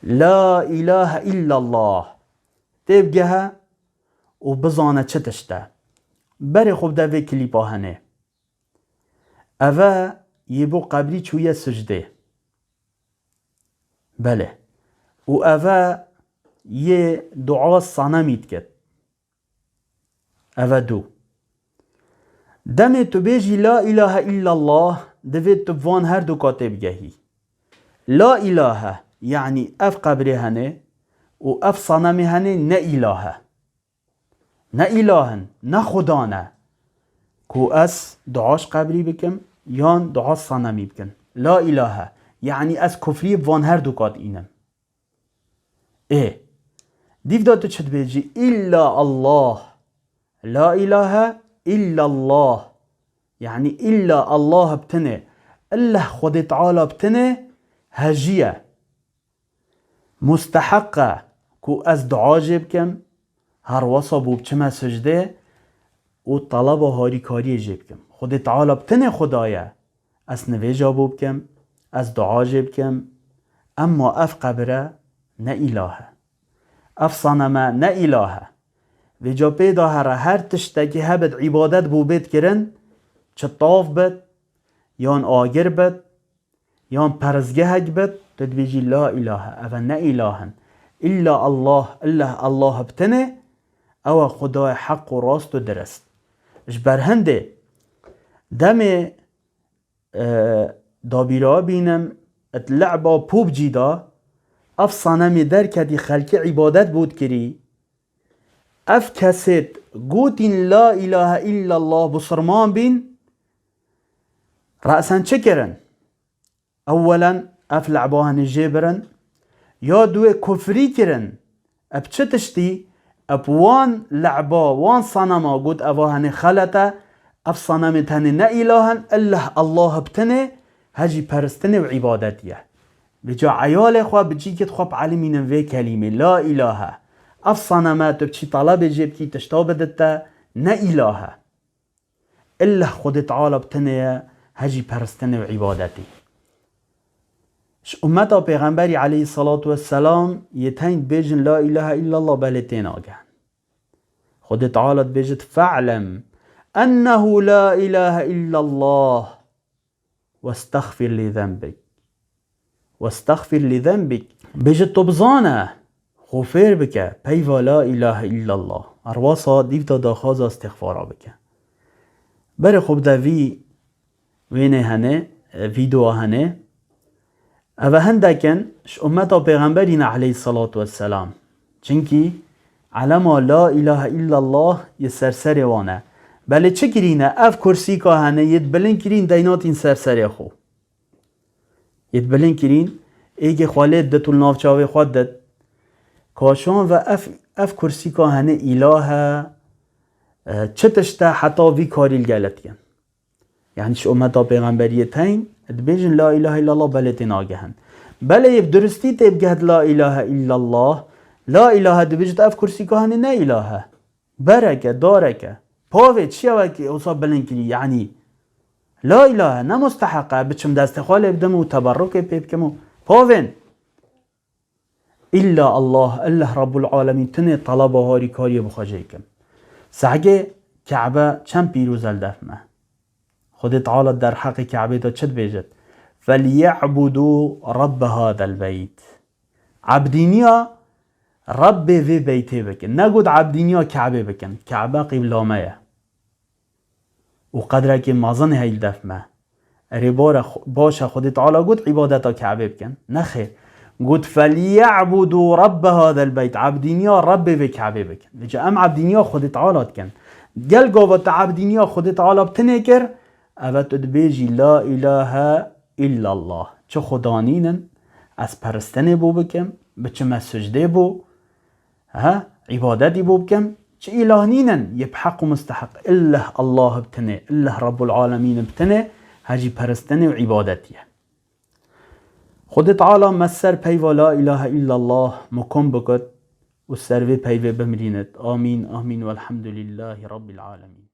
لا إله إلا الله تبقها وبزانه چه تشته بری خوب ده وی کلیپا هنه اوه یه بو قبری چویه سجده بله و اوه یه دعا صنمید کد اوه دو دم تو بیجی لا اله الا الله دوید تو بوان هر دو کاتب گهی لا اله یعنی اف قبری هنه و اف صنمی هنه نه اله نه الهن نه خدانه کو اس دعاش قبری بکم یان دعا صنمی بکن لا اله یعنی از کفری بوان هر دو کات اینم دیو داتو چد بیجی الا الله لا اله الا الله يعني إلا الله بتنه الله خود تعالى بتنه هجية مستحقة كو از دعا جيبكم هر وصبو بچما سجده و طلب هاري كاري جيبكم خود تعالى بتنه خدايا از نويجا بوبكم از دعا جيبكم اما اف قبره نه إله اف صنمه نه إله و جا پیدا هر تشتکی هبت عبادت بو بید کرن چه طاف بد یان آگر بد یان پرزگه هک بد تدبیجی لا اله او نه الهن الا الله بتنه او خدای حق و راست و درست اش برهنده دم دابیرا بینم اتلعبا پوب جیدا اف صنمی در کدی خلق عبادت بود کری اف کسید گوتین لا اله الا الله بصرمان بین رأسا چه کرن؟ اولا اف لعباهن جبرن یا دو کفری کرن اب چه تشتی؟ اب وان لعبا وان صنما گوت اواهن خلطه اف صنمت هن نه الهن الله بتنه هجی پرستنه و عبادتیه بجا عیال خواه بجی کت خواه علمینن وی کلمه لا اله اف صنمات بچی طلب جيب كي تشتابدتا نا إله إلا خود تعالى بتنيا هجي پرستنه و عبادتي امتا پیغمبری علیه الصلاة والسلام يتين بيجن لا إله إلا الله بلتين آگهن خود تعالى بيجت فاعلم أنه لا إله إلا الله واستغفر لذنبك بيجت تبزانه غفر بکه پیوا لا اله الا الله ارواسا دیو تا داخواز استغفارا بکه بره خوب دا وینه هنه ویدیو هنه او هندکن امتا پیغمبرین علیه الصلاة والسلام چنکی علما لا اله الا الله یه سرسر وانه بله چه کرینه اف کرسی که هنه ید بلن کرین دینات این سرسر خو ید بلن کرین ایگه خالد دتو نافچاوی خود دت کاشان و اف کرسی که هنه اله چه تشته حتی وی کاریل گلتین یعنی ش امتا پیغمبریتین ادبیجن لا اله الا الله بلتین آگهن بله یب درستی تبگهد لا اله الا الله لا اله دبیجت اف کرسی که هنه نه اله برکه دارکه پاوه چیه وکی اصاب بلن کری یعنی لا اله نه مستحقه بچم دست خاله بدم و تبرک پیبکمو پاوین إلا الله رب العالمين تنه طلبه هاري كاري بخاجيكم سعجه كعبة چند پیروز الدفمه خود تعالى در حق كعبه دا چد بيجت فليعبدوا رب هذا البيت عبدينيا رب في بيته بكن نقود عبدينيا كعبه بكن كعبه قبلامه وقدرك مازن هاي الدفمه ربار باشا خود تعالى قد عبادتا كعبه بكن نخير قلت فليعبدوا رب هذا البيت عبدينيا رب في كعبه بكن لجا ام عبدينيا خود تعالى كن قال قوة عبدينيا خود تعالى بتنكر اوت بيجي لا اله الا الله چه خدانينن از پرستنه بو بكم بچه مسجده بو ها عبادتي بو بكم چه الهنينن يبحق مستحق الا الله بتنه الا رب العالمين بتنه هجي پرستنه و عبادتيه خود تعالى مسر پیوا لا اله الا الله مکن بکد و سروی پیوه بمرینت آمین آمین والحمد لله رب العالمين